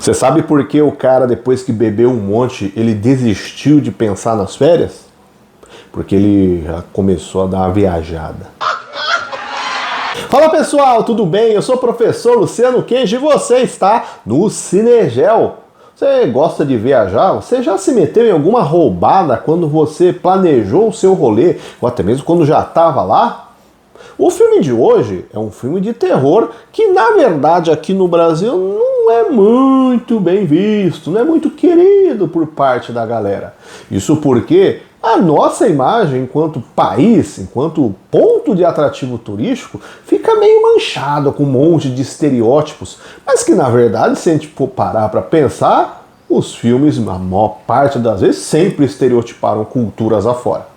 Você sabe por que o cara, depois que bebeu um monte, ele desistiu de pensar nas férias? Porque ele já começou a dar uma viajada. Fala pessoal, tudo bem? Eu sou o professor Luciano Kenji e você está no Cinegel. Você gosta de viajar? Você já se meteu em alguma roubada quando você planejou o seu rolê, ou até mesmo quando já estava lá? O filme de hoje é um filme de terror que, na verdade, aqui no Brasil não é muito bem visto, não é muito querido por parte da galera. Isso porque a nossa imagem enquanto país, enquanto ponto de atrativo turístico, fica meio manchada com um monte de estereótipos, mas que, na verdade, se a gente for parar para pensar, os filmes, a maior parte das vezes, sempre estereotiparam culturas afora.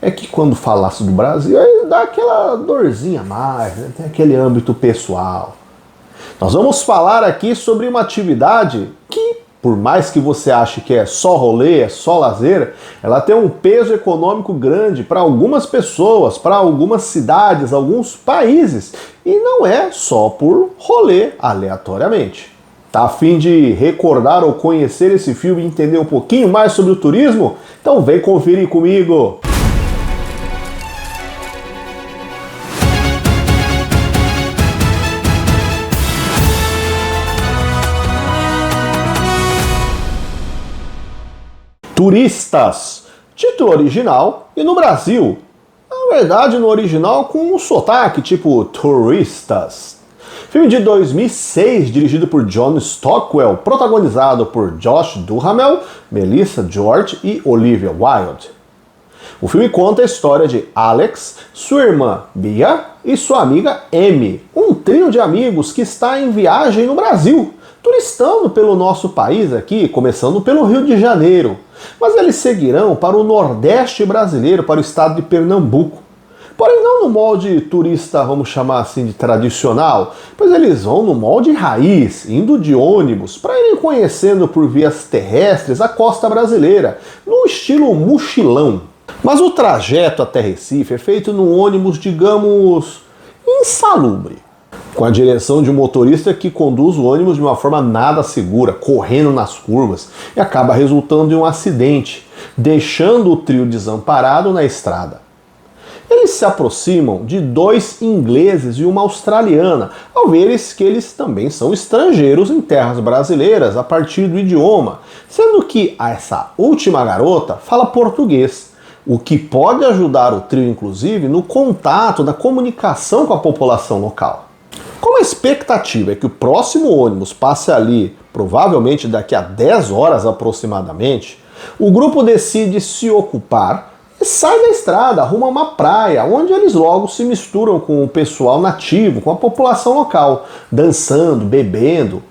É que quando falasse do Brasil, aí dá aquela dorzinha a mais, né? Tem aquele âmbito pessoal. Nós vamos falar aqui sobre uma atividade que, por mais que você ache que é só rolê, é só lazer, ela tem um peso econômico grande para algumas pessoas, para algumas cidades, alguns países. E não é só por rolê aleatoriamente. Tá a fim de recordar ou conhecer esse filme e entender um pouquinho mais sobre o turismo? Então vem conferir comigo! Turistas, título original, e no Brasil, na verdade no original com um sotaque tipo Turistas. Filme de 2006, dirigido por John Stockwell, protagonizado por Josh Duhamel, Melissa George e Olivia Wilde. O filme conta a história de Alex, sua irmã Bia e sua amiga Amy, um trio de amigos que está em viagem no Brasil, turistando pelo nosso país aqui, começando pelo Rio de Janeiro. Mas eles seguirão para o Nordeste brasileiro, para o estado de Pernambuco. Porém não no molde turista, vamos chamar assim, de tradicional, pois eles vão no molde raiz, indo de ônibus, para irem conhecendo por vias terrestres a costa brasileira, no estilo mochilão. Mas o trajeto até Recife é feito num ônibus, digamos, insalubre, com a direção de um motorista que conduz o ônibus de uma forma nada segura, correndo nas curvas, e acaba resultando em um acidente, deixando o trio desamparado na estrada. Eles se aproximam de dois ingleses e uma australiana, ao ver que eles também são estrangeiros em terras brasileiras a partir do idioma, sendo que essa última garota fala português, o que pode ajudar o trio, inclusive, no contato, na comunicação com a população local. Como a expectativa é que o próximo ônibus passe ali, provavelmente daqui a 10 horas aproximadamente, o grupo decide se ocupar e sai da estrada, arruma uma praia, onde eles logo se misturam com o pessoal nativo, com a população local, dançando, bebendo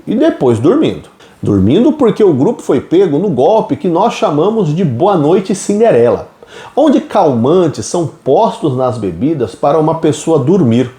e depois dormindo. Dormindo porque o grupo foi pego no golpe que nós chamamos de Boa Noite Cinderela, onde calmantes são postos nas bebidas para uma pessoa dormir.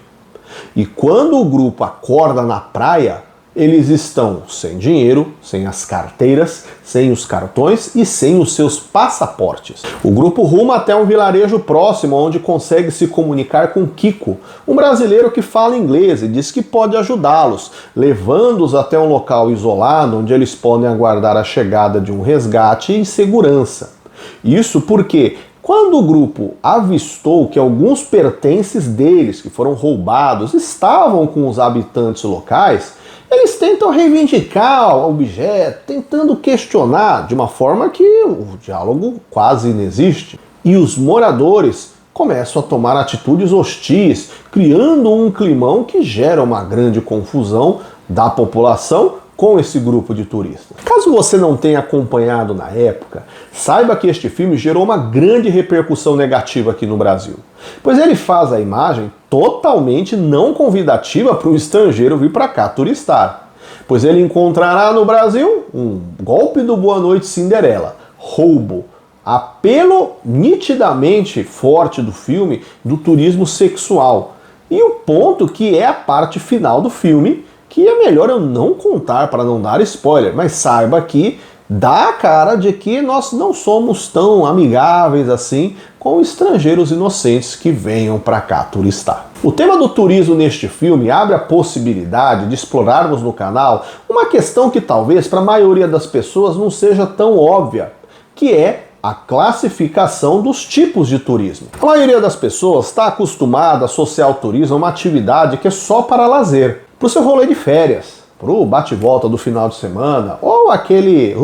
E quando o grupo acorda na praia, eles estão sem dinheiro, sem as carteiras, sem os cartões e sem os seus passaportes. O grupo ruma até um vilarejo próximo, onde consegue se comunicar com Kiko, um brasileiro que fala inglês e diz que pode ajudá-los, levando-os até um local isolado, onde eles podem aguardar a chegada de um resgate em segurança. Isso porque, quando o grupo avistou que alguns pertences deles, que foram roubados, estavam com os habitantes locais, eles tentam reivindicar o objeto, tentando questionar de uma forma que o diálogo quase inexiste. E os moradores começam a tomar atitudes hostis, criando um climão que gera uma grande confusão da população com esse grupo de turistas. Caso você não tenha acompanhado na época, saiba que este filme gerou uma grande repercussão negativa aqui no Brasil, pois ele faz a imagem totalmente não convidativa para o estrangeiro vir para cá turistar, pois ele encontrará no Brasil um golpe do Boa Noite Cinderela, roubo, apelo nitidamente forte do filme do turismo sexual, e o ponto que é a parte final do filme, que é melhor eu não contar para não dar spoiler, mas saiba que dá a cara de que nós não somos tão amigáveis assim com estrangeiros inocentes que venham para cá turistar. O tema do turismo neste filme abre a possibilidade de explorarmos no canal uma questão que talvez para a maioria das pessoas não seja tão óbvia, que é a classificação dos tipos de turismo. A maioria das pessoas está acostumada a associar o turismo a uma atividade que é só para lazer, para o seu rolê de férias, para o bate-volta do final de semana ou aquele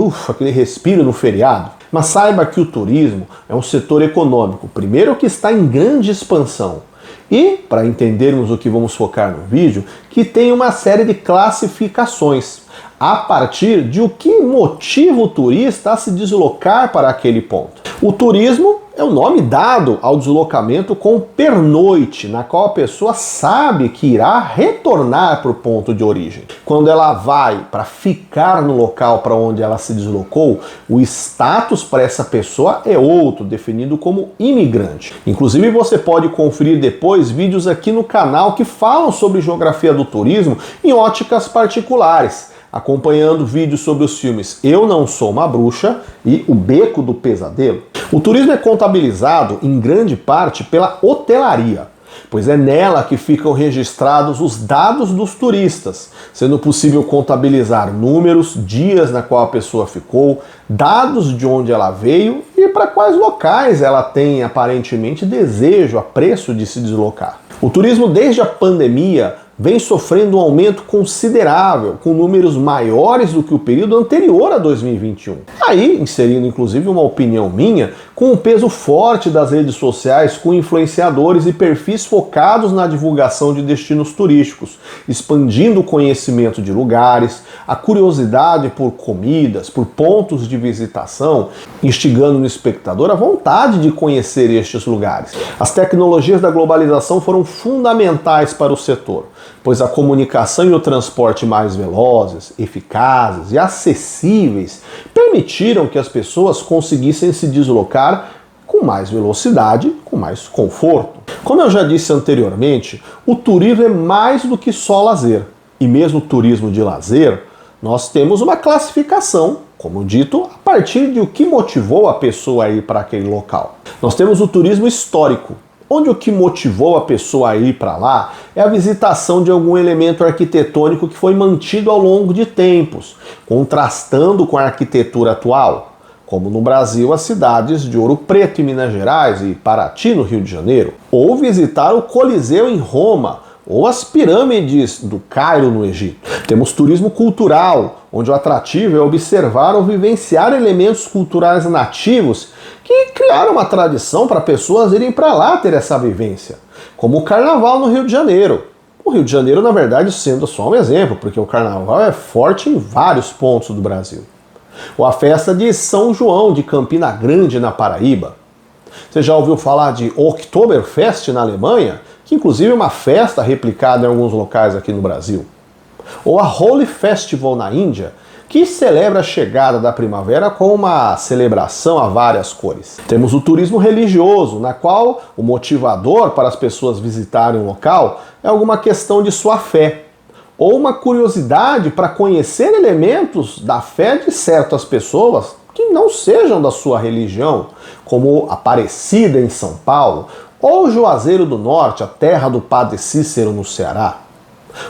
respiro no feriado. Mas saiba que o turismo é um setor econômico, primeiro que está em grande expansão, e, para entendermos o que vamos focar no vídeo, que tem uma série de classificações, a partir de o que motiva o turista a se deslocar para aquele ponto. O turismo é o nome dado ao deslocamento com pernoite, na qual a pessoa sabe que irá retornar para o ponto de origem. Quando ela vai para ficar no local para onde ela se deslocou, o status para essa pessoa é outro, definido como imigrante. Inclusive você pode conferir depois vídeos aqui no canal que falam sobre geografia do turismo em óticas particulares, acompanhando vídeos sobre os filmes Eu Não Sou Uma Bruxa e O Beco do Pesadelo. O turismo é contabilizado em grande parte pela hotelaria, pois é nela que ficam registrados os dados dos turistas, sendo possível contabilizar números, dias na qual a pessoa ficou, dados de onde ela veio e para quais locais ela tem aparentemente desejo, apreço de se deslocar. O turismo desde a pandemia vem sofrendo um aumento considerável, com números maiores do que o período anterior a 2021. Aí, inserindo inclusive uma opinião minha, com o peso forte das redes sociais, com influenciadores e perfis focados na divulgação de destinos turísticos, expandindo o conhecimento de lugares, a curiosidade por comidas, por pontos de visitação, instigando no espectador a vontade de conhecer estes lugares. As tecnologias da globalização foram fundamentais para o setor, pois a comunicação e o transporte mais velozes, eficazes e acessíveis permitiram que as pessoas conseguissem se deslocar com mais velocidade, com mais conforto. Como eu já disse anteriormente, o turismo é mais do que só lazer. E mesmo o turismo de lazer, nós temos uma classificação, como dito, a partir de o que motivou a pessoa a ir para aquele local. Nós temos o turismo histórico, onde o que motivou a pessoa a ir para lá é a visitação de algum elemento arquitetônico que foi mantido ao longo de tempos, contrastando com a arquitetura atual, como no Brasil as cidades de Ouro Preto em Minas Gerais e Paraty no Rio de Janeiro, ou visitar o Coliseu em Roma, ou as pirâmides do Cairo no Egito. Temos turismo cultural, onde o atrativo é observar ou vivenciar elementos culturais nativos que criaram uma tradição para pessoas irem para lá ter essa vivência, como o Carnaval no Rio de Janeiro. O Rio de Janeiro, na verdade, sendo só um exemplo, porque o Carnaval é forte em vários pontos do Brasil. Ou a festa de São João de Campina Grande, na Paraíba. Você já ouviu falar de Oktoberfest na Alemanha? Que inclusive é uma festa replicada em alguns locais aqui no Brasil. Ou a Holi Festival na Índia, que celebra a chegada da primavera com uma celebração a várias cores. Temos o turismo religioso, na qual o motivador para as pessoas visitarem o local é alguma questão de sua fé, ou uma curiosidade para conhecer elementos da fé de certas pessoas que não sejam da sua religião, como Aparecida em São Paulo, ou Juazeiro do Norte, a terra do Padre Cícero no Ceará.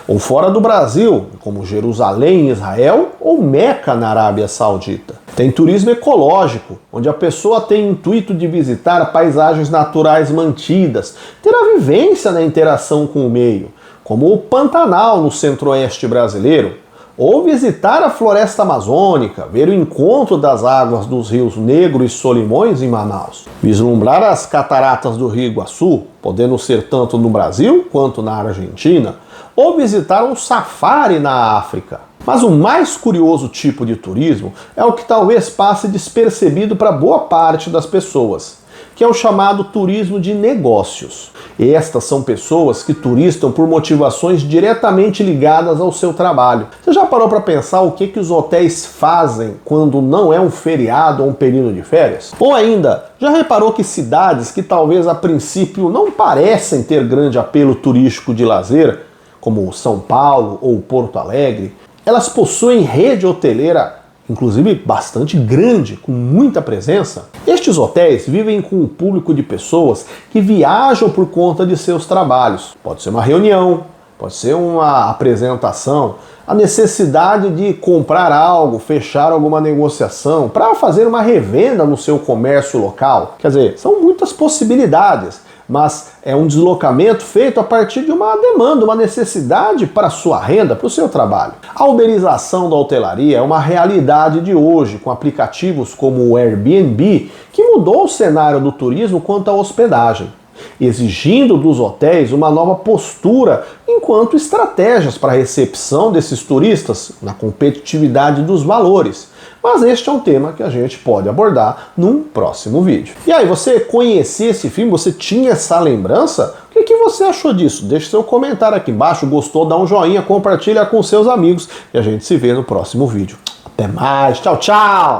Ou fora do Brasil, como Jerusalém em Israel ou Meca na Arábia Saudita. Tem turismo ecológico, onde a pessoa tem o intuito de visitar paisagens naturais mantidas, ter a vivência na interação com o meio, como o Pantanal no centro-oeste brasileiro, ou visitar a floresta amazônica, ver o encontro das águas dos rios Negro e Solimões em Manaus, vislumbrar as cataratas do Rio Iguaçu, podendo ser tanto no Brasil quanto na Argentina, ou visitar um safari na África. Mas o mais curioso tipo de turismo é o que talvez passe despercebido para boa parte das pessoas, que é o chamado turismo de negócios. Estas são pessoas que turistam por motivações diretamente ligadas ao seu trabalho. Você já parou para pensar o que os hotéis fazem quando não é um feriado ou um período de férias? Ou ainda, já reparou que cidades que talvez a princípio não parecem ter grande apelo turístico de lazer, como São Paulo ou Porto Alegre, elas possuem rede hoteleira, inclusive bastante grande, com muita presença? Estes hotéis vivem com um público de pessoas que viajam por conta de seus trabalhos. Pode ser uma reunião, pode ser uma apresentação, a necessidade de comprar algo, fechar alguma negociação, para fazer uma revenda no seu comércio local. Quer dizer, são muitas possibilidades, mas é um deslocamento feito a partir de uma demanda, uma necessidade para a sua renda, para o seu trabalho. A uberização da hotelaria é uma realidade de hoje, com aplicativos como o Airbnb, que mudou o cenário do turismo quanto à hospedagem, exigindo dos hotéis uma nova postura enquanto estratégias para a recepção desses turistas na competitividade dos valores. Mas este é um tema que a gente pode abordar num próximo vídeo. E aí, você conhecia esse filme? Você tinha essa lembrança? O que você achou disso? Deixe seu comentário aqui embaixo. Gostou? Dá um joinha, compartilha com seus amigos e a gente se vê no próximo vídeo. Até mais, tchau, tchau!